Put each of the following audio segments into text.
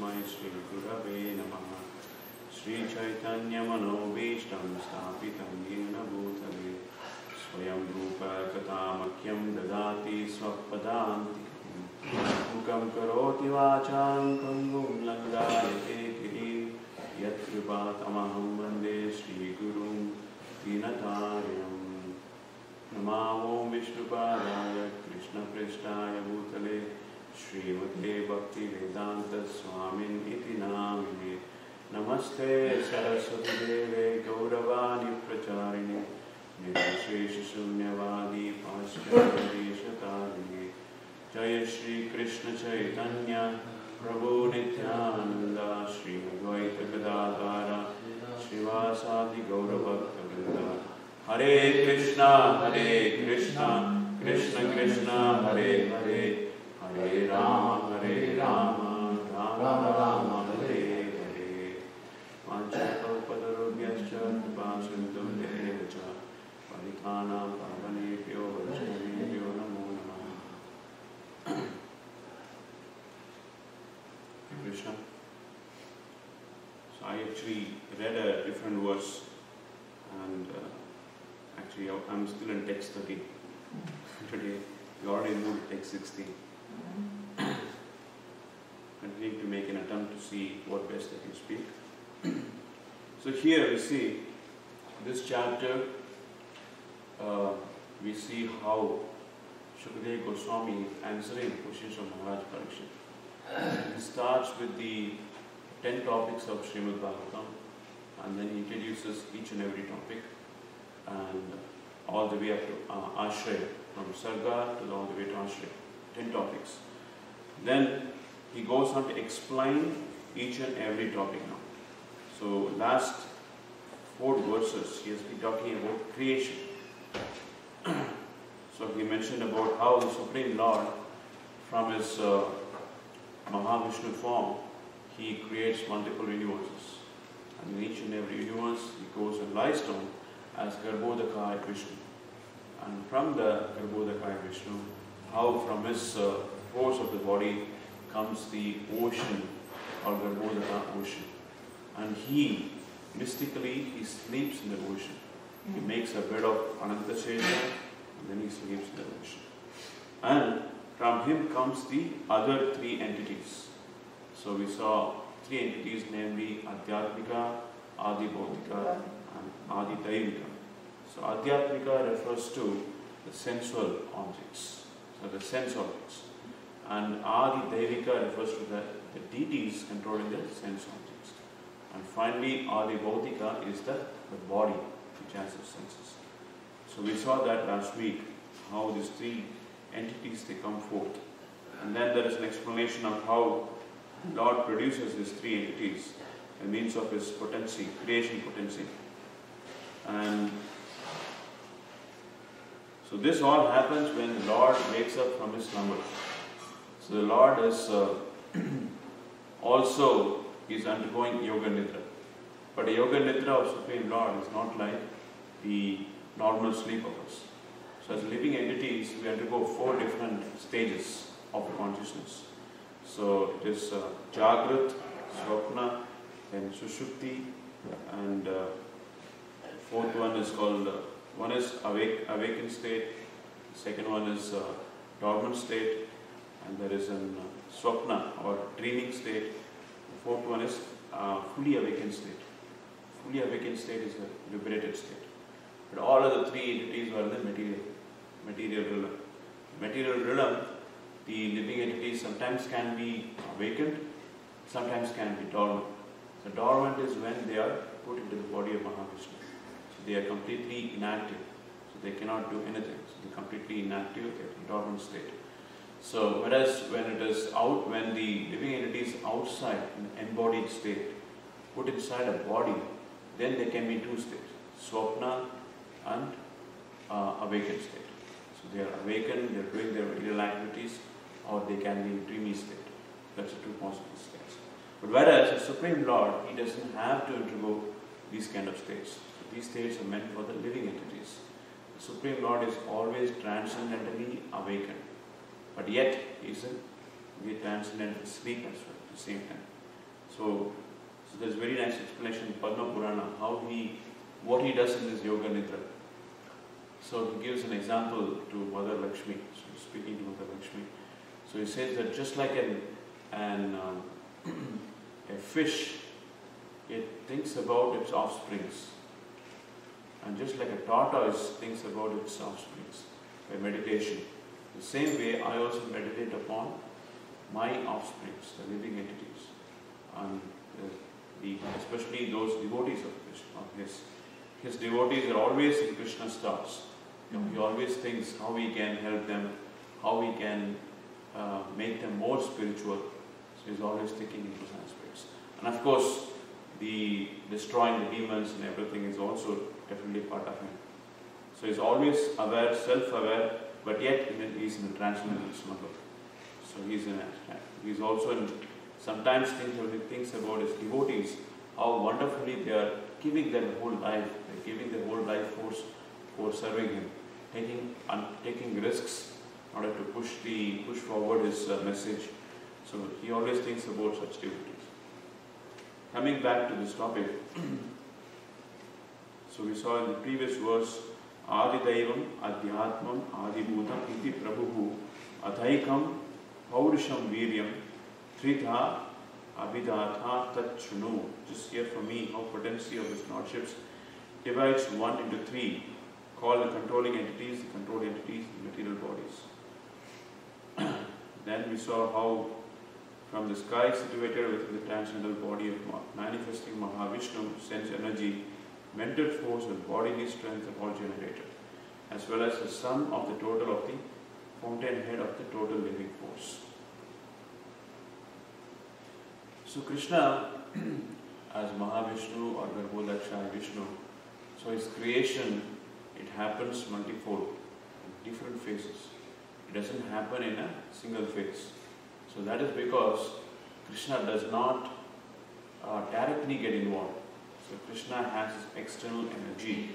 Tasmai Shri Gurave Namaha. Shri Chaitanya Manobishtam Stapitam Yena Bhutale Swayam Rupa Katamakyam Dadati Swapadanti Mukam Karoti Vacham Kangum Langayate Kiri Yat Kripatamaham Vande Shri Gurum Dinataryam Namamo Vishnupadaya Krishna Prishtaya Bhutale Srimate Bhakti Vedanta Swamin Iti Namine Namaste Saraswati Deve Gauravani Pracharini Nirvishesha Shunyavadi Paschatadeshatadini Jaya Shri Krishna Chaitanya Prabhu Nityananda Shri Advaita Gadadhara Srivasadi Gauravakta Vrinda Hare Krishna, Krishna Krishna, Hare Hare, Hare Rama, Rama Rama, Hare Hare. Vanchakalpatarubhyascha Vasantam Devacha Paritana Pavanebhyo Vaishnavebhyo Namo Namaha. Krishna. So I actually read a different verse and actually, I'm still in text 13. Today, we already moved to text 16. Continuing to make an attempt to see what best I can speak. So here we see this chapter. We see how Shukadeva Goswami is answering questions of Maharaj Parikshit. He starts with the 10 topics of Srimad Bhagavatam, and then he introduces each and every topic. And all the way up to Ashraya, from Sarga to all the way to Ashraya, 10 topics. Then he goes on to explain each and every topic now. So last 4 verses he has been talking about creation. So he mentioned about how the Supreme Lord, from his Mahavishnu form, he creates multiple universes. And in each and every universe he goes and lies down as Garbhodakaya Vishnu. And from the Garbhodakaya Vishnu, how from his force of the body comes the ocean, or Garbhodaka ocean. And he, mystically, he sleeps in the ocean. He makes a bed of Anantasesha, and then he sleeps in the ocean. And from him comes the other 3 entities. So we saw 3 entities, namely Adhyatmika, Adi Bhautika, and Adi Daivika. So Adhyatmika refers to the sensual objects, so the sense objects. And Adi Daivika refers to the deities controlling the sense objects. And finally Adi Bhautika is the body which has the senses. So we saw that last week, how these 3 entities they come forth. And then there is an explanation of how Lord produces these 3 entities by means of his potency, creation potency. And so this all happens when the Lord wakes up from his slumber. So the Lord is also is undergoing Yoga Nidra. But a Yoga Nidra of Supreme Lord is not like the normal sleep of us. So as living entities, we undergo 4 different stages of the consciousness. So it is Jagrat, Swapna, then Sushupti, and 4th one is called, one is awakened state, the second one is dormant state, and there is an Swapna or dreaming state. The 4th one is fully awakened state. Fully awakened state is a liberated state. But all of the 3 entities are in the material realm. Material realm, the living entities sometimes can be awakened, sometimes can be dormant. So dormant is when they are put into the body of Mahavishnu. So they are completely inactive. So they cannot do anything. So they are completely inactive, they are in dormant state. So whereas when it is out, when the living entity is outside, in the embodied state, put inside a body, then there can be 2 states, Swapna and awakened state. So they are awakened, they are doing their real activities, or they can be in dreamy state. That's the 2 possible states. But whereas the Supreme Lord, he doesn't have to undergo these kind of states. So these states are meant for the living entities. The Supreme Lord is always transcendentally awakened. But yet, he is in the transcendental sleep as well at the same time. So there's a very nice explanation in Padma Purana what he does in this Yoga Nidra. So he gives an example to Mother Laxmi. So he's speaking to Mother Laxmi. So he says that just like a fish, it thinks about its offsprings. And just like a tortoise thinks about its offsprings by meditation. The same way I also meditate upon my offsprings, the living entities. And especially those devotees of Krishna. His devotees are always in Krishna's thoughts. He always thinks how we can help them, how we can make them more spiritual. So he's always thinking in those aspects. And of course, the destroying the demons and everything is also definitely part of him. So he's always aware, self-aware, but yet he's in a transcendental smuggler. So he's also in, sometimes thinks about his devotees, how wonderfully they are giving their whole life, they're giving their whole life force for serving him, taking risks in order to push forward his message. So he always thinks about such devotees. Coming back to this topic, so we saw in the previous verse, Adi Daivam, Adhyatmam, Adi Bhutam, Iti Prabhu, Adhaikam, Paurisham Viryam, Tritha, Abhidatha, Tachunu. Just hear from me how potency of his lordships divides one into three, called the controlling entities, the controlled entities, the material bodies. Then we saw how from the sky situated within the transcendental body of manifesting Mahavishnu, sense energy, mental force and bodily strength are all generated, as well as the sum of the total of the fountainhead of the total living force. So Krishna, as Mahavishnu or Garbhodakshaya Vishnu, so his creation, it happens multifold, in different phases. It doesn't happen in a single phase. So that is because Krishna does not directly get involved. So Krishna has his external energy.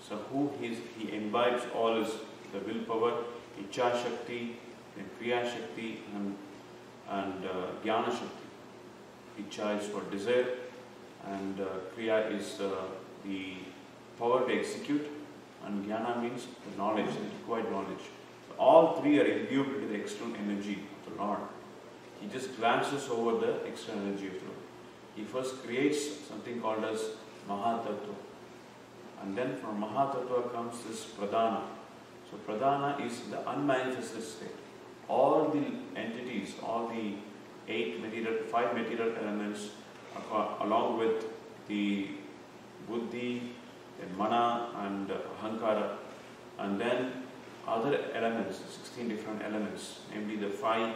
So he imbibes all his the willpower, Icha Shakti, then Kriya Shakti and Jnana Shakti. Icha is for desire and Kriya is the power to execute, and Jnana means the knowledge, the required knowledge. So all three are imbued into the external energy of the Lord. He just glances over the external energy of the Lord. He first creates something called as Mahatattva. And then from Mahatattva comes this Pradhana. So Pradhana is the unmanifested state. All the entities, all the five material elements, along with the Buddhi, then Mana and Ahankara, and then other elements, 16 different elements, namely the 5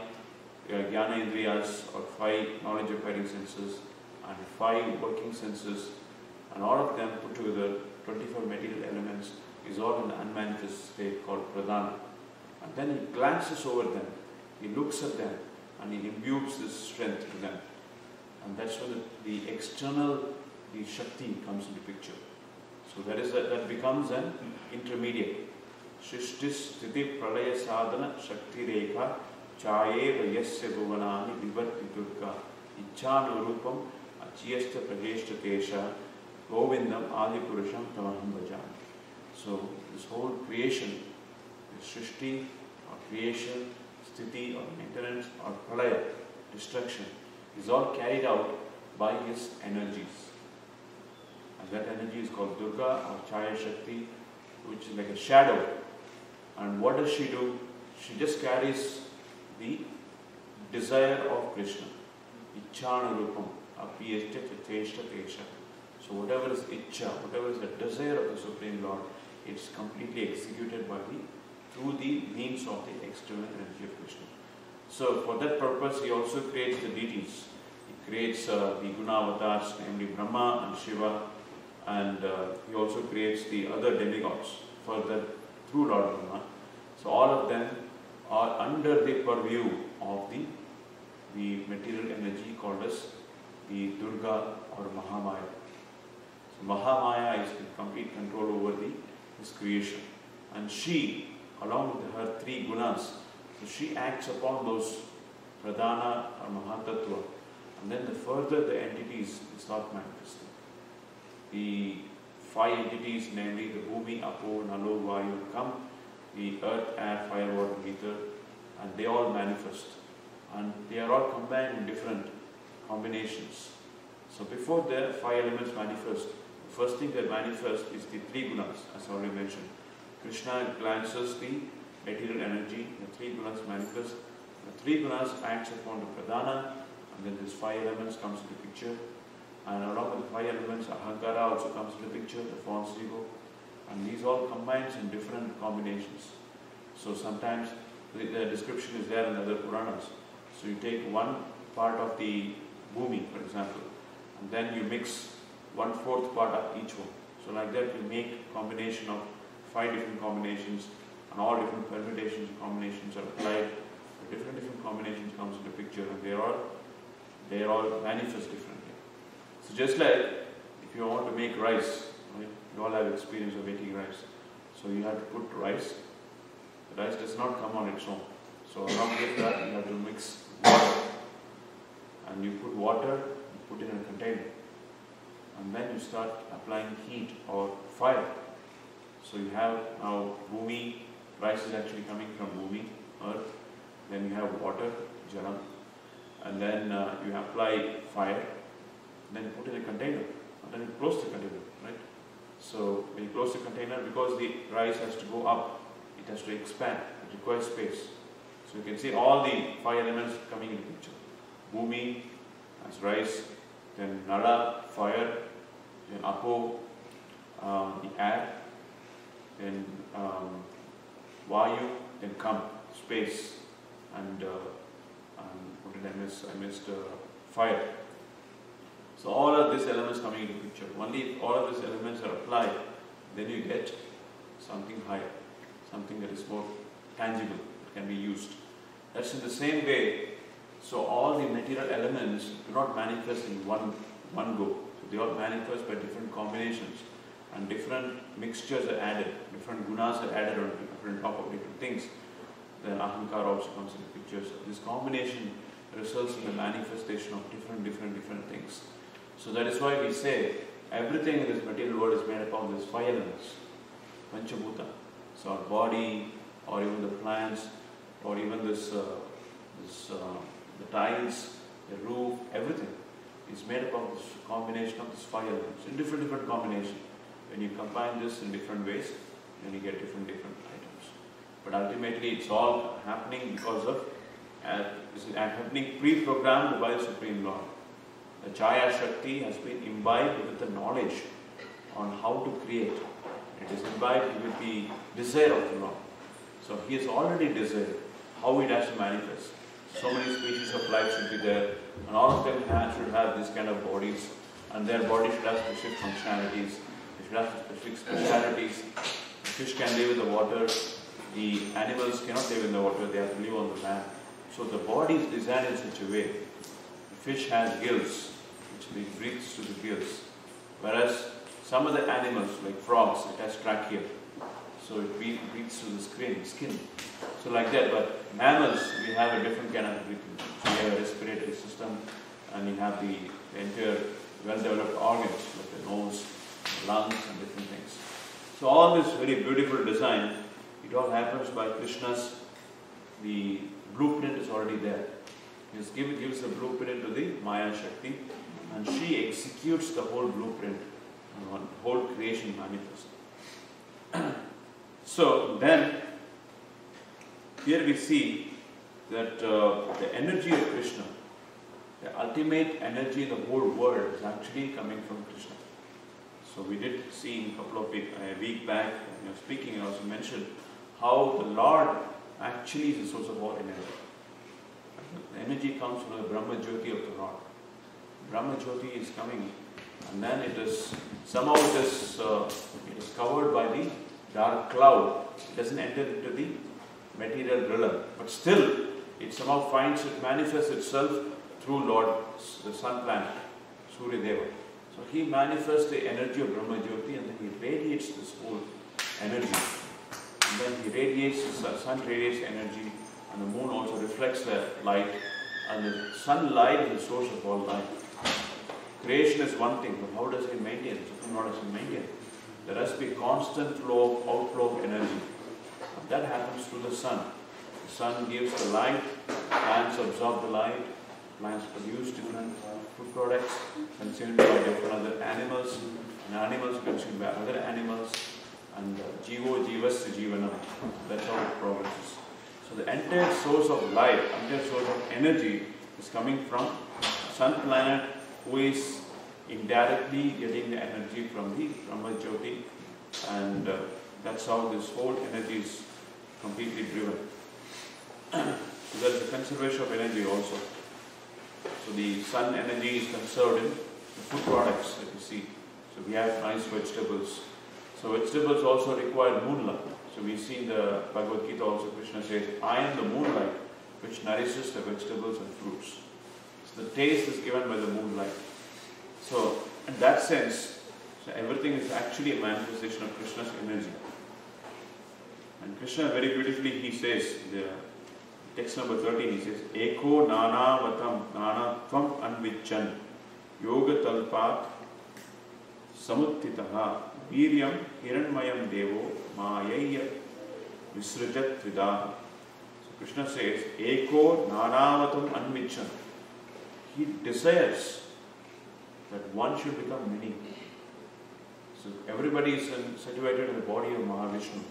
Jnana Indriyas or 5 knowledge acquiring senses and 5 working senses, and all of them put together, 24 material elements, is all in the unmanifest state called Pradhana. And then he glances over them, he looks at them, and he imbues this strength to them. And that's when the external, the Shakti comes into picture. So that becomes an intermediate. Shrishtis Sthiti Pralaya Sadhana Shakti Rekha Chaye Vayasya Bhuvanani Vivarti Durga Ichhanurupam Achiyasta Prajeshta Tesha Govindam Adi Purusham Tamaham Bhajami. So this whole creation, the Shrishti or creation, Sthiti or maintenance or Pralaya, destruction, is all carried out by his energies. And that energy is called Durga or Chaya Shakti, which is like a shadow. And what does she do? She just carries the desire of Krishna. Ichhana Rupam, Apiyeshta Teshta Tesha. So whatever is Ichha, whatever is the desire of the Supreme Lord, it's completely executed through the means of the external energy of Krishna. So for that purpose, he also creates the deities. He creates the Gunavatars, namely Brahma and Shiva, and he also creates the other demigods through Lord Brahma. So all of them are under the purview of the material energy called as the Durga or Mahamaya. So Mahamaya is in complete control over his creation. And she, along with her 3 gunas, so she acts upon those Pradhana or Mahatattva. And then the further the entities start manifesting. The 5 entities, namely the Bhumi, Apo, Nalo, Vayu, come, the earth, air, fire, water, ether, and they all manifest. And they are all combined in different combinations. So before the 5 elements manifest, the first thing that manifests is the 3 gunas, as I already mentioned. Krishna glances the material energy, the 3 gunas manifest. The 3 gunas acts upon the pradhana, and then these 5 elements comes into picture. And along with the 5 elements, ahankara also comes into picture, the false ego. And these all combines in different combinations. So sometimes the description is there in other Puranas. So you take one part of the Bhumi, for example, and then you mix 1/4 part of each one. So like that you make a combination of 5 different combinations, and all different permutations and combinations are applied. Different combinations comes into picture, and they are all manifest differently. So just like if you want to make rice, right? You all have experience of making rice. So you have to put rice. The rice does not come on its own. So along with that you have to mix water. And you put water, you put it in a container. And then you start applying heat or fire. So you have now Bhumi, rice is actually coming from Bhumi, earth. Then you have water, Jalam. And then you apply fire. Then you put in a container. And then you close the container, right? So when you close the container, because the rice has to go up, it has to expand. It requires space. So you can see all the 5 elements coming into picture. Bhumi as rice, then Nala, fire, then Apo, the air, then Vayu, then Kam, space, and what did I miss? I missed fire. So all of these elements coming into picture. Only if all of these elements are applied, then you get something higher, something that is more tangible, that can be used. That's in the same way. So all the material elements do not manifest in one go. So they all manifest by different combinations, and different mixtures are added, different gunas are added on top of different things. Then ahankara also comes into picture. So this combination results in the manifestation of different things. So that is why we say everything in this material world is made up of these 5 elements, Panchabhuta. So our body, or even the plants, or even the tiles, the roof, everything is made up of this combination of these 5 elements in different combinations. When you combine this in different ways, then you get different items. But ultimately, it's all happening because of happening pre-programmed by the Supreme Lord. The Chaya Shakti has been imbibed with the knowledge on how to create. It is imbibed with the desire of the Lord. So He has already desired how it has to manifest. So many species of life should be there, and all of them should have this kind of bodies, and their body should have specific functionalities. They should have specific specialities. The fish can live in the water. The animals cannot live in the water. They have to live on the land. So the body is designed in such a way. The fish has gills, which it breathes through the gills. Whereas some of the animals, like frogs, it has trachea. So it breathes through the skin. So like that, but mammals, we have a different kind of breathing. So you have a respiratory system, and you have the entire well-developed organs, like the nose, the lungs, and different things. So all this very beautiful design, it all happens by Krishna's, the blueprint is already there. He gives the blueprint to the Maya Shakti, and she executes the whole blueprint, the whole creation manifest. So then, here we see that the energy of Krishna, the ultimate energy in the whole world, is actually coming from Krishna. So we did see a couple of a week back, when I was speaking, I also mentioned how the Lord actually is the source of all energy. The energy comes from the Brahma Jyoti of the Lord. Brahma Jyoti is coming, and then it is somehow it is covered by the dark cloud. It doesn't enter into the material realm, but still it somehow manifests itself through Lord, the sun planet, Surya Deva. So he manifests the energy of Brahma Jyoti, and then he radiates this whole energy. And then he radiates, the sun radiates energy, and the moon also reflects the light. And the sunlight is the source of all life. Creation is one thing, but how does it maintain? Supreme Lord does it maintain? There has to be constant flow, outflow of energy. And that happens through the sun. The sun gives the light, plants absorb the light, plants produce different food products consumed by different other animals, and animals consumed by other animals, and jivo jivasya jivanam. That's how it progresses. So the entire source of life, entire source of energy is coming from sun planet, who is indirectly getting the energy from the Brahma Jyoti, and that's how this whole energy is completely driven. So there is a conservation of energy also. So the sun energy is conserved in the food products that you see. So we have nice vegetables. So vegetables also require moonlight. So we see in the Bhagavad Gita also Krishna says, I am the moonlight which nourishes the vegetables and fruits. So the taste is given by the moonlight. So in that sense, so everything is actually a manifestation of Krishna's energy. And Krishna very beautifully he says, the text number 13, he says, Eko nana vatam nana tvam anvichan yoga talpat samuttitaha viryam hiranmayam devo mayaya visrajat vidaha. So Krishna says, Eko nana vatam anvichan. He desires that one should become many. So everybody is situated in the body of Mahavishnu,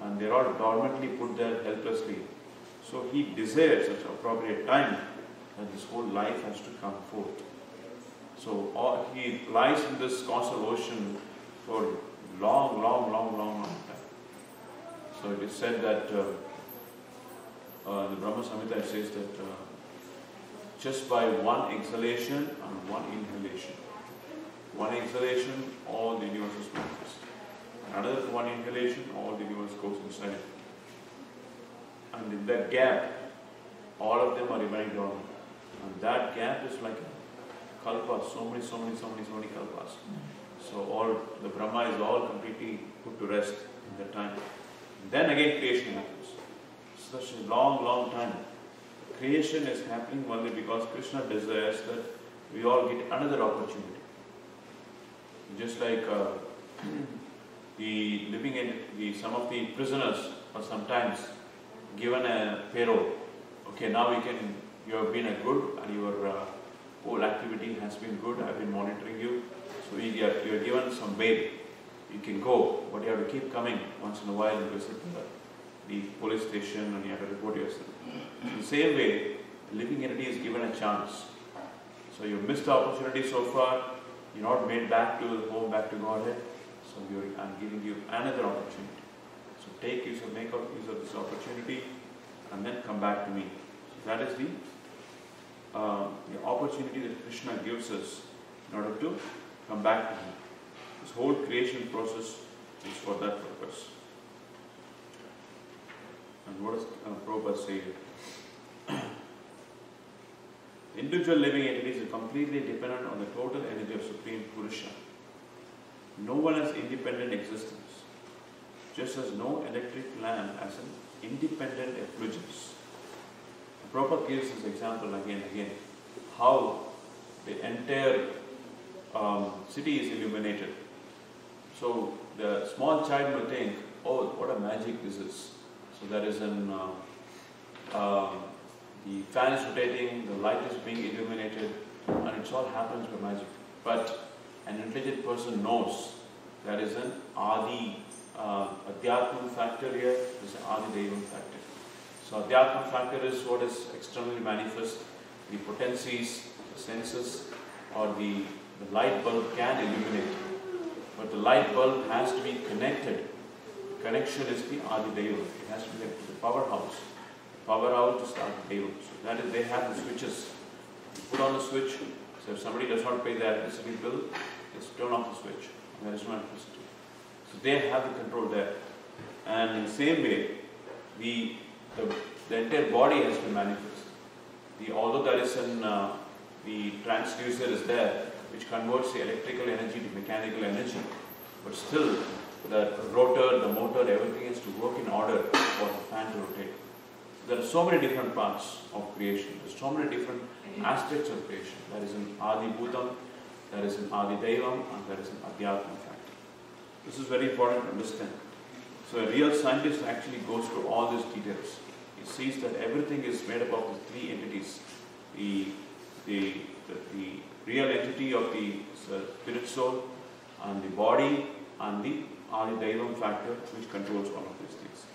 and they are all dormantly put there helplessly. So he desires at appropriate time that this whole life has to come forth. So he lies in this causal ocean for long time. So it is said that the Brahma Samhita says that just by one exhalation and one inhalation, one exhalation, all the universe is manifest. Another one inhalation, all the universe goes inside it. And in that gap, all of them are remaining dormant. And that gap is like a kalpa, so many kalpas. So all the Brahma is all completely put to rest in that time. Then again creation happens. Such a long time. Creation is happening only because Krishna desires that we all get another opportunity. Just like the living in some of the prisoners are sometimes given a parole. Okay, now you have been a good and your whole activity has been good. I have been monitoring you. So you are given some bail. You can go, but you have to keep coming once in a while and visit the police station, and you have to report yourself. In the same way, the living entity is given a chance. So you missed the opportunity so far. You're not made back to home, back to Godhead. So I'm giving you another opportunity. So make use of this opportunity, and then come back to me. So that is the opportunity that Krishna gives us in order to come back to him. This whole creation process is for that purpose. And what does Prabhupada say here? Individual living entities are completely dependent on the total energy of Supreme Purusha. No one has independent existence, just as no electric lamp has an independent effulgence. Prabhupada gives this example again and again, how the entire city is illuminated. So the small child will think, oh, what a magic this is. So there is the fan is rotating, the light is being illuminated, and it all happens by magic. But an intelligent person knows there is an Adi Adhyatma factor here, there is an Adi Devam factor. So Adhyatma factor is what is externally manifest, the potencies, the senses, or the light bulb can illuminate. But the light bulb has to be connected. Connection is the Adi Devam. It has to be connected to the powerhouse. Powerhouse is the Adi Devam. So that is, they have the switches. You put on the switch, so if somebody does not pay the electricity bill, just turn off the switch. There is no electricity. So they have the control there. And in the same way, the entire body has been manifest. Although there is the transducer is there, which converts the electrical energy to mechanical energy, but still the rotor, the motor, everything has to work in order for the fan to rotate. there are so many different parts of creation. There are so many different aspects of creation. There is an Adi Bhutam, there is an Adi Devam, and there is an Adhyatma factor. This is very important to understand. So a real scientist actually goes through all these details. He sees that everything is made up of the three entities. The real entity of the spirit soul, and the body, and the Adi Devam factor, which controls all of these things.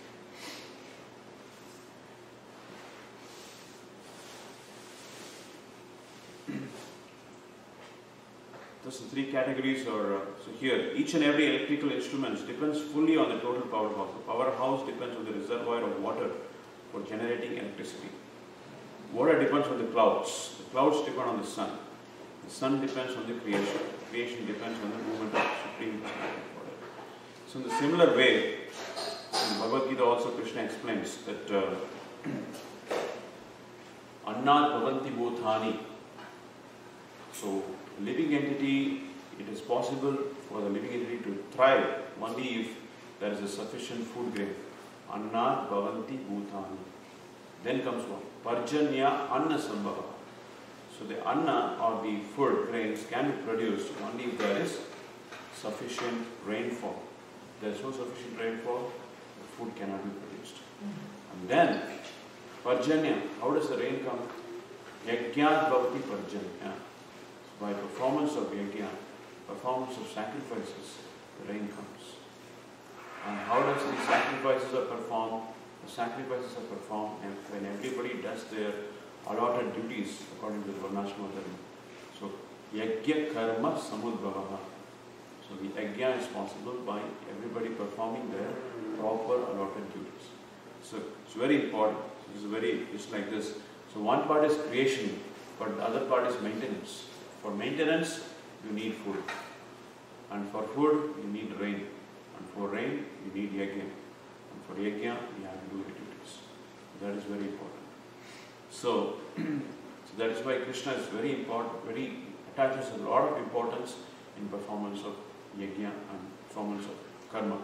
Those three categories are so here. Each and every electrical instrument depends fully on the total powerhouse. The powerhouse depends on the reservoir of water for generating electricity. Water depends on the clouds. The clouds depend on the sun. The sun depends on the creation. The creation depends on the movement of supreme water. So in the similar way, in Bhagavad Gita also Krishna explains that Annat Bhavanti Bhutani. So living entity, it is possible for the living entity to thrive only if there is a sufficient food grain. Annat Bhavanti Bhutani. Then comes what? Parjanya Anna Sambhava. So the Anna or the food grains can be produced only if there is sufficient rainfall. If there is no sufficient rainfall, the food cannot be produced. And then Parjanya, how does the rain come? Yajnat Bhavati Parjanya. By performance of yajna, performance of sacrifices, the rain comes. And how does these sacrifices are performed? The sacrifices are performed when everybody does their allotted duties according to the Varnashma Dharma. So, yajna karma samudbhavaha. So, the yajna is possible by everybody performing their proper allotted duties. So, it's very important. It's like this. So, one part is creation, but the other part is maintenance. For maintenance, you need food. And for food, you need rain. And for rain, you need yajna. And for yajna, you have to do your duties. That is very important. So that is why Krishna is very important, attaches a lot of importance in performance of yajna and performance of karma.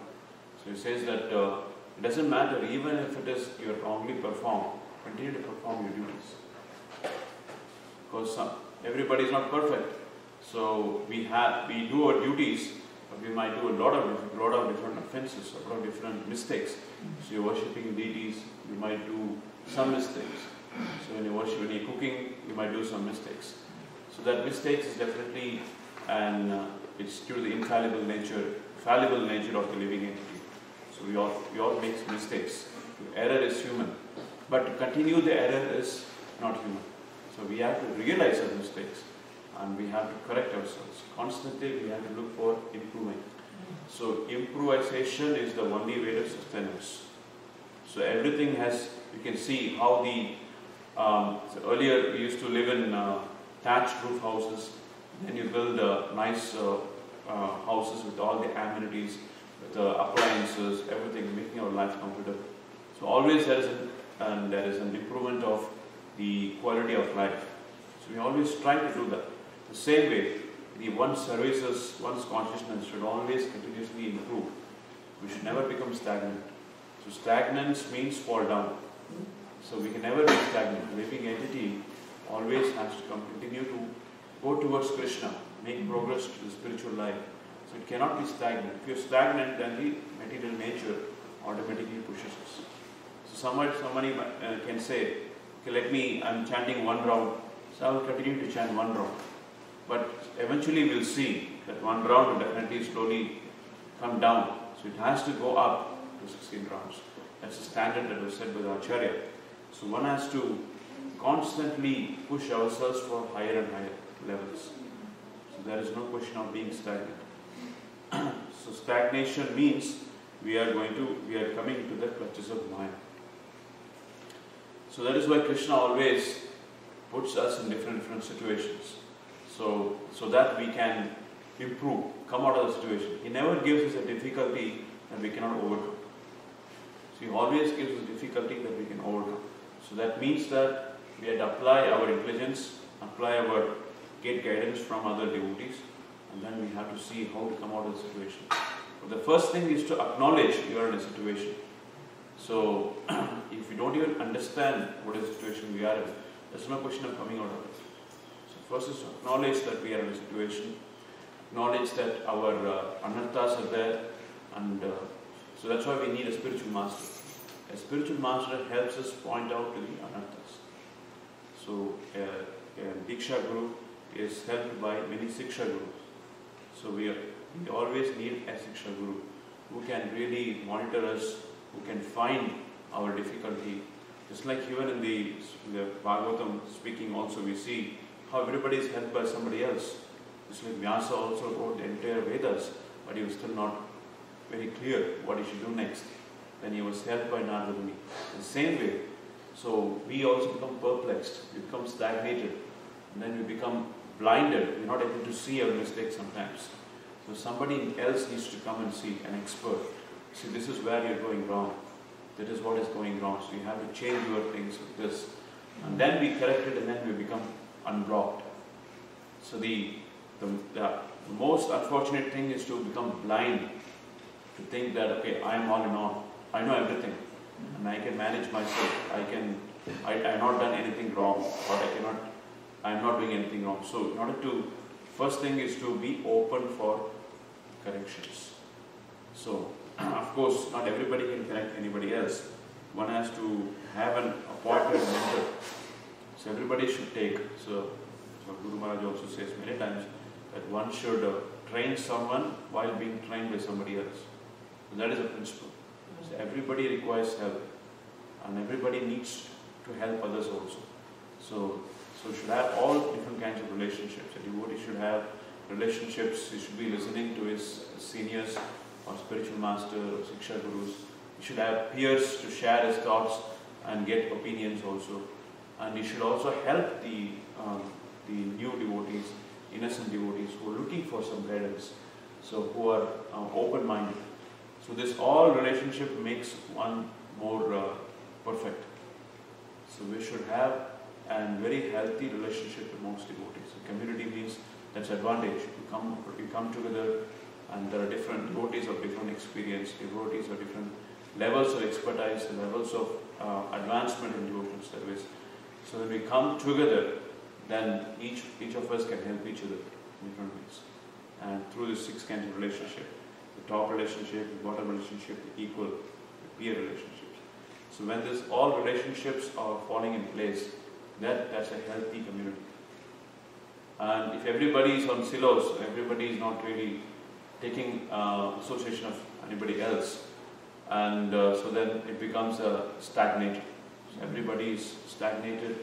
So he says that it doesn't matter, even if it is you are wrongly performed, continue to perform your duties. Because everybody is not perfect. So we do our duties, but we might do a lot of different offenses, a lot of different mistakes. So you're worshipping deities, you might do some mistakes. So when you're cooking, you might do some mistakes. So that mistakes is definitely, and it's due to the fallible nature of the living entity. So we all make mistakes. Error is human, but to continue the error is not human. So we have to realize our mistakes and we have to correct ourselves. Constantly we have to look for improvement. So improvisation is the only way to sustain us. So everything has, you can see how so earlier we used to live in thatched roof houses. Then you build nice houses with all the amenities, with the appliances, everything, making our life comfortable. So always there is an improvement of the quality of life. So we always try to do that. The same way, one's services, one's consciousness should always continuously improve. We should never become stagnant. So stagnance means fall down. So we can never be stagnant. The living entity always has to continue to go towards Krishna, make progress to the spiritual life. So it cannot be stagnant. If you're stagnant, then the material nature automatically pushes us. So somebody can say, okay, I'm chanting one round, so I will continue to chant one round. But eventually we'll see that one round will definitely slowly come down. So it has to go up to 16 rounds. That's the standard that was set by the Acharya. So one has to constantly push ourselves for higher and higher levels. So there is no question of being stagnant. So stagnation means we are coming to the clutches of Maya. So that is why Krishna always puts us in different situations. So that we can improve, come out of the situation. He never gives us a difficulty that we cannot overcome. So he always gives us a difficulty that we can overcome. So that means that we have to apply our intelligence, get guidance from other devotees, and then we have to see how to come out of the situation. But the first thing is to acknowledge you are in a situation. So, if we don't even understand what is the situation we are in, there's no question of coming out of it. So, first is acknowledge that we are in a situation, acknowledge that our anarthas are there, and so that's why we need a spiritual master. A spiritual master helps us point out to the anarthas. So, a Diksha Guru is helped by many Siksha Gurus. So, we always need a Siksha Guru who can really monitor us, who can find our difficulty. Just like even in the Bhagavatam speaking also, we see how everybody is helped by somebody else. Just like Vyasa also wrote the entire Vedas, but he was still not very clear what he should do next. Then he was helped by Narada Muni. In the same way, so we also become perplexed, we become stagnated, and then we become blinded. We're not able to see our mistakes sometimes. So somebody else needs to come and see, an expert. See, this is where you're going wrong. That is what is going wrong. So you have to change your things with this. And then we correct it, and then we become unblocked. So the most unfortunate thing is to become blind, to think that, okay, I am all in all. I know everything. And I can manage myself. I have not done anything wrong. Or I am not doing anything wrong. So in order to, first thing is to be open for corrections. So, of course, not everybody can correct anybody else. One has to have an appointed mentor. So everybody should take. So Guru Maharaj also says many times that one should train someone while being trained by somebody else. So that is a principle. So everybody requires help, and everybody needs to help others also. So should have all different kinds of relationships. A devotee should have relationships. He should be listening to his seniors, or spiritual master, or Siksha Gurus. He should have peers to share his thoughts and get opinions also. And he should also help the new devotees, innocent devotees who are looking for some guidance, so who are open-minded. So this all relationship makes one more perfect. So we should have a very healthy relationship amongst devotees. So community means that's advantage. You come together, and there are different devotees of different experience, devotees of different levels of expertise, levels of advancement in devotional service. So when we come together, then each of us can help each other in different ways. And through this 6 kinds of relationship, the top relationship, the bottom relationship, the equal, the peer relationships. So when all relationships are falling in place, that's a healthy community. And if everybody is on silos, everybody is not really taking association of anybody else, and so then it becomes stagnated. So everybody is stagnated,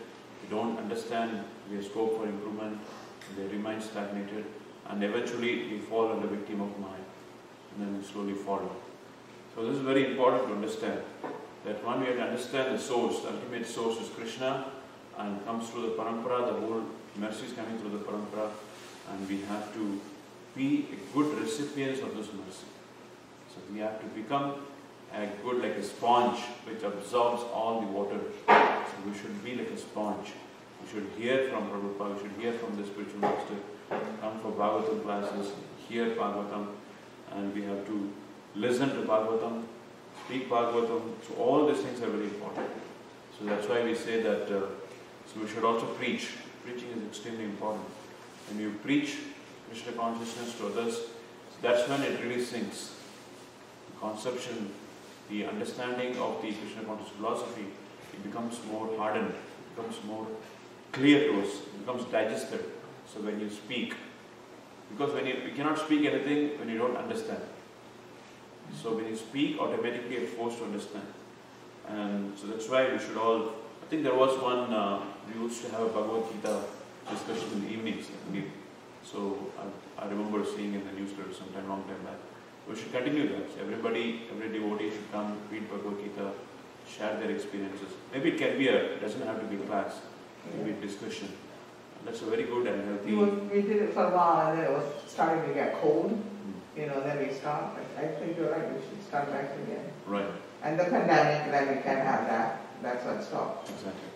they don't understand their scope for improvement, they remain stagnated, and eventually we fall under victim of Maya, and then we slowly fall down. So this is very important to understand, that one, we have to understand the source. The ultimate source is Krishna, and comes through the parampara. The whole mercy is coming through the parampara, and we have to be good recipients of this mercy. So we have to become like a sponge which absorbs all the water. So we should be like a sponge. We should hear from Prabhupada, we should hear from the spiritual master, come for Bhagavatam classes, hear Bhagavatam, and we have to listen to Bhagavatam, speak Bhagavatam. So all these things are very important. So that's why we say that so we should also preach. Preaching is extremely important. When you preach Krishna consciousness to others, so that's when it really sinks. The conception, the understanding of the Krishna conscious philosophy, it becomes more hardened, it becomes more clear to us, it becomes digested. So when you speak, because you cannot speak anything when you don't understand. So when you speak, automatically you're forced to understand. And so that's why we should all, I think there was one, we used to have a Bhagavad Gita discussion in the evenings, I believe. So I remember seeing in the newsletter sometime, long time back. We should continue that. So every devotee should come, read Bhagavad Gita, share their experiences. Maybe it can be it doesn't have to be a class, it can be a discussion. And that's a very good and healthy. We did it for a while, and then it was starting to get cold. Then we stopped. I think you're right, we should start back again. Right. And the pandemic, then we can't have that. That's what stopped. Exactly.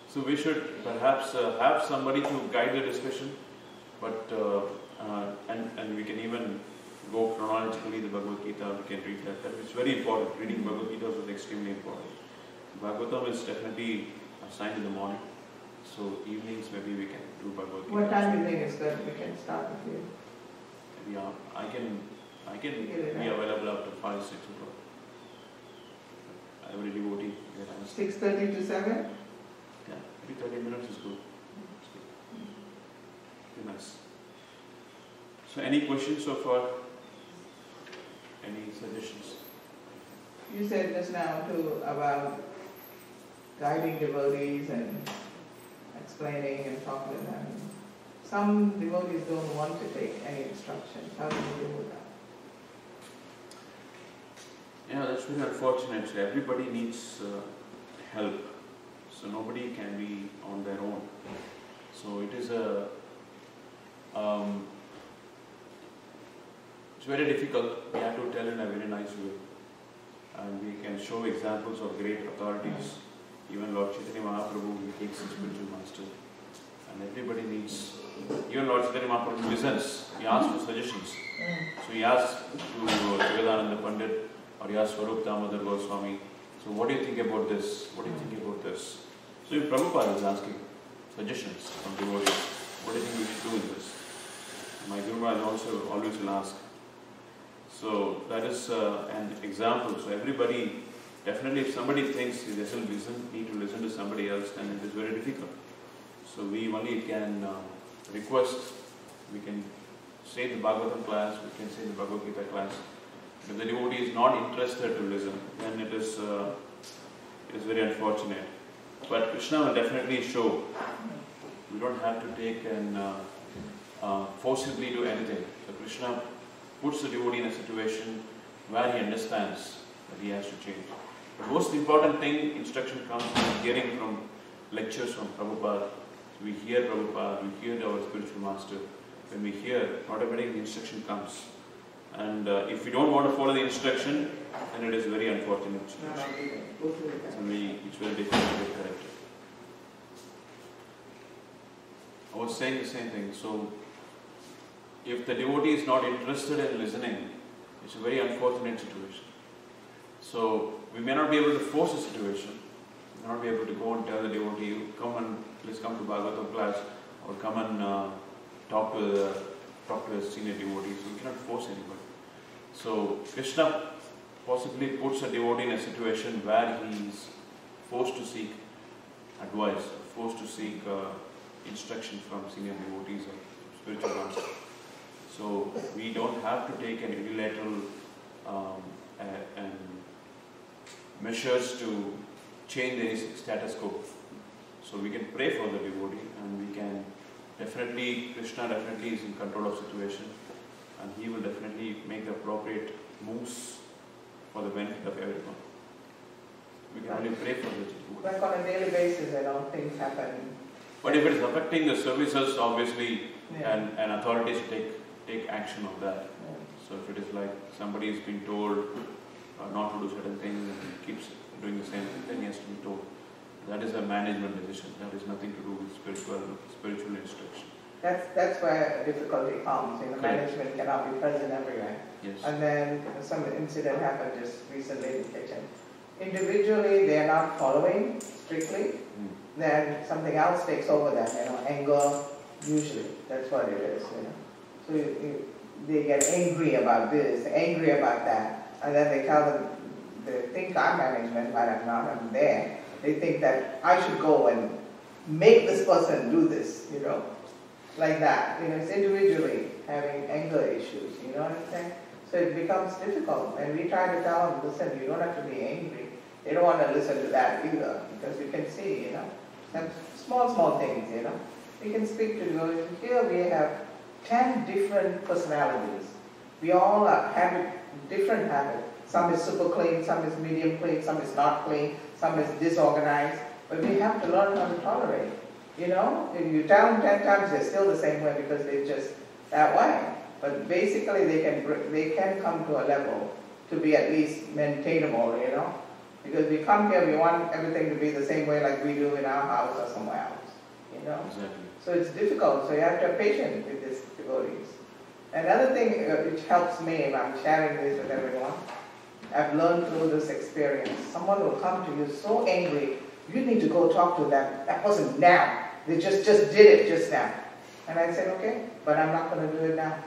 So we should perhaps have somebody to guide the discussion, but and we can even go chronologically, the Bhagavad Gita, we can read that. It's very important. Reading Bhagavad Gita is extremely important. Bhagavatam is definitely assigned in the morning. So evenings maybe we can do Bhagavad Gita. What time do you think is good? We can start with you. Yeah, I can be available after 5, 6 o'clock. Every devotee get answered. 6:30 to 7? Yeah, maybe 30 minutes is good. Very nice. So any questions so far? Any suggestions? You said just now too about guiding devotees and explaining and talking to them. Some devotees don't want to take any instructions. How do you deal with that? Yeah, that's very unfortunate. So everybody needs help. So nobody can be on their own. So it is it's very difficult. We have to tell in a very nice way. And we can show examples of great authorities. Even Lord Chaitanya Mahaprabhu, he takes his spiritual master. And everybody needs, even Lord Chaitanya Mahaprabhu listens. He asks for suggestions. So he asks to Jagadananda Pandit, or he asks Swarup Damodar Goswami, so what do you think about this? What do you think about this? So if Prabhupada is asking suggestions from devotees, what do you think we should do with this? My Guru Maharaj also always will ask. So that is an example. So everybody, definitely if somebody thinks he doesn't need to listen to somebody else, then it is very difficult. So we only can request, we can say the Bhagavatam class, we can say the Bhagavad Gita class. If the devotee is not interested to listen, then it is very unfortunate. But Krishna will definitely show. We don't have to take and forcibly do anything. So Krishna puts the devotee in a situation where he understands that he has to change. The most important thing, instruction comes from hearing from lectures from Prabhupada. So we hear Prabhupada, we hear our spiritual master. When we hear, automatically the instruction comes. And if we don't want to follow the instruction, then it is very unfortunate. It's very difficult to get corrected. I was saying the same thing. So, if the devotee is not interested in listening, it's a very unfortunate situation. So, we may not be able to force a situation. We may not be able to go and tell the devotee, please come to Bhagavatam class, or come and talk to a senior devotee. So, we cannot force anybody. So, Krishna possibly puts a devotee in a situation where he is forced to seek advice, forced to seek instruction from senior devotees or spiritual masters. So we don't have to take any unilateral measures to change the status quo. So we can pray for the devotee, and we can definitely, Krishna definitely is in control of situation, and he will definitely make the appropriate moves for the benefit of everyone. We can only pray for the devotee. Like on a daily basis, things happen. But if it is affecting the services, obviously, and authorities take action on that. Yeah. So if it is like somebody is being told not to do certain things and keeps doing the same thing, then he has to be told. That is a management decision. That is nothing to do with spiritual instruction. That's where difficulty comes. Management cannot be present everywhere. Yes. And then some incident happened just recently in the kitchen. Individually, they are not following strictly. Then something else takes over them. Anger. Usually, that's what it is. So they get angry about this, angry about that, and then they tell them, they think I'm management, but I'm not. I'm there. They think that I should go and make this person do this. Like that. It's individually having anger issues. You know what I'm saying? So it becomes difficult, and we try to tell them, listen, you don't have to be angry. They don't want to listen to that either, because you can see, some small things, We can speak to you. Here we have 10 different personalities. We all have different habits. Some is super clean, some is medium clean, some is not clean, some is disorganized. But we have to learn how to tolerate. If you tell them 10 times, they're still the same way because they're just that way. But basically, they can come to a level to be at least maintainable, Because we come here, we want everything to be the same way like we do in our house or somewhere else, Exactly. So it's difficult. So you have to have patience with these devotees. Another thing which helps me, if I'm sharing this with everyone, I've learned through this experience. Someone will come to you so angry, you need to go talk to that person now. They just did it just now. And I said, okay, but I'm not going to do it now.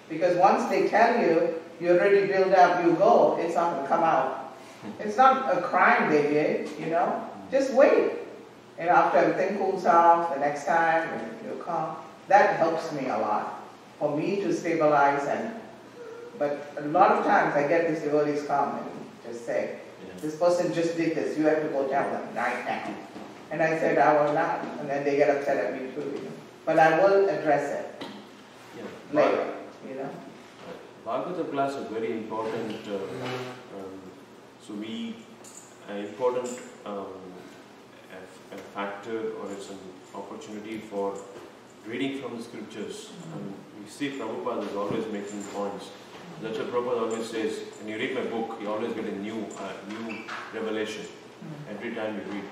Because once they tell you, you already build up, you go, it's not going to come out. It's not a crime they did, you know. Just wait. And after everything cools off, the next time you come, that helps me a lot. For me to stabilize but a lot of times I get these devotees come and just say, this person just did this, you have to go tell them right now. And I said, I will not. And then they get upset at me too, you know. But I will address it later, you know. Bhagavatam class is very important. Important a factor, or it's an opportunity for reading from the scriptures. And we see Prabhupada is always making points. That's what Prabhupada always says. When you read my book, you always get a new revelation every time you read.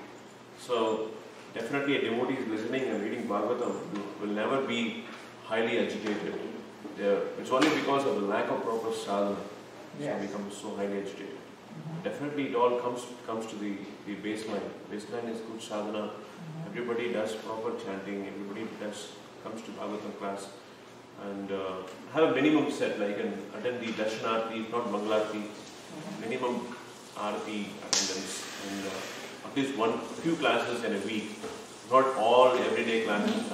So definitely a devotee is listening and reading Bhagavatam will never be highly agitated. It's only because of the lack of proper sadhana that becomes so highly agitated. Definitely it all comes to the baseline. Baseline is good sadhana. Everybody does proper chanting. Everybody comes to Bhagavatam class. And have a minimum set, like an attend the Darshanarti, if not Mangalarti, minimum Arati attendance, and at least few classes in a week, not all everyday classes,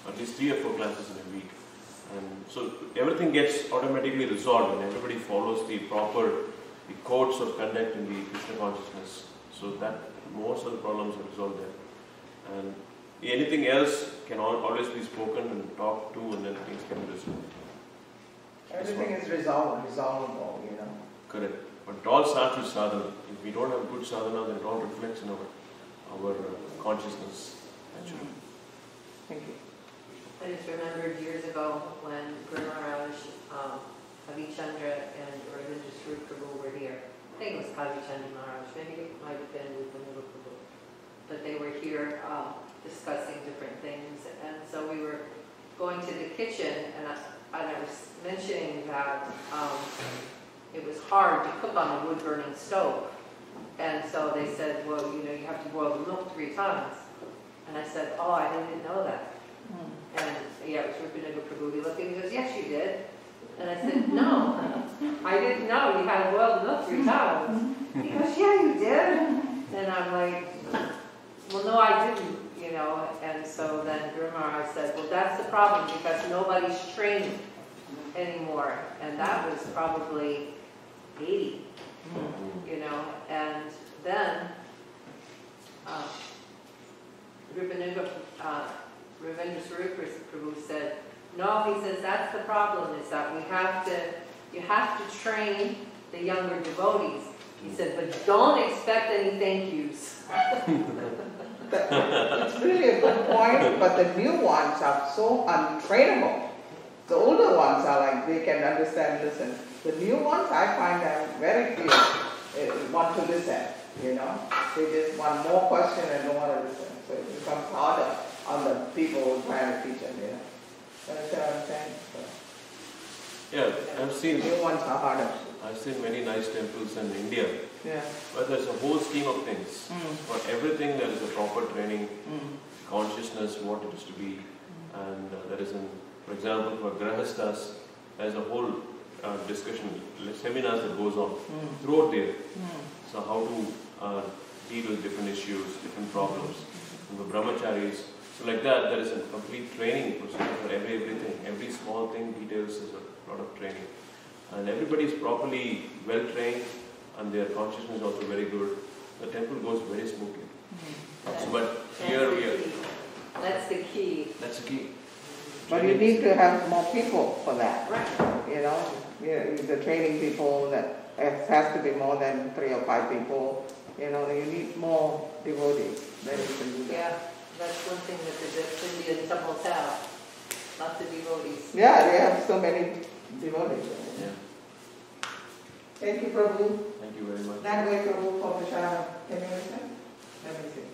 at least 3 or 4 classes in a week. And so everything gets automatically resolved and everybody follows the codes of conduct in the Krishna consciousness, so that most of the problems are resolved there. And anything else can always be spoken and talked to, and then things can be resolved. Everything is resolvable, you know. Correct. But it all starts with sadhana. If we don't have good sadhana, then it all reflects in our consciousness, actually. Thank you. I just remembered years ago when Guru Maharaj, Avichandra, and Religious Root Prabhu were here. I think it was Kavichandra Maharaj, maybe it might have been Rupananda Prabhu. But they were here discussing different things. And so we were going to the kitchen, and I was mentioning that it was hard to cook on a wood-burning stove. And so they said, well, you know, you have to boil the milk 3 times. And I said, oh, I didn't know that. And yeah, it was Rupananda Prabhu. He looked at me and goes, yes, you did. And I said, no, I didn't know you had to boil the milk 3 times. He goes, yeah, you did. And I'm like, well, no, I didn't, you know. And so then Guru Maharaj said, well, that's the problem because nobody's trained anymore. And that was probably 80, you know. And then Ravindra Swarupa Prabhu said, no, he says, that's the problem, is that you have to train the younger devotees. He said, but don't expect any thank yous. It's really a good point, but the new ones are so untrainable. The older ones are like, they can understand, listen. The new ones, I find them very few want to listen, you know. They just want more question and don't want to listen. So it becomes harder on the people who are trying to teach them, you know. Understand what I'm saying? So, yeah, I've seen. New ones are harder. I've seen many nice temples in India. Yeah. But there's a whole scheme of things. For everything there is a proper training, consciousness, what it is to be. And there is for example, for Grahasthas, there's a whole discussion, seminars that goes on throughout there. So how to deal with different issues, different problems. And for brahmacharis, so like that, there is a complete training procedure for everything. Every small thing, details, is a lot of training. And everybody is properly well trained, and their consciousness is also very good. The temple goes very smoothly. But here we are. That's the key. That's the key. But you need to have more people for that. Right. You know, the training people, that it has to be more than 3 or 5 people. You know, you need more devotees. Then you can do that. Yeah, that's one thing that the Indian temples have. Lots of devotees. Yeah, they have so many devotees. Yeah. Thank you, Prabhu. Thank you very much. That way, Prabhu, for Prashad. Can you listen? Let me see.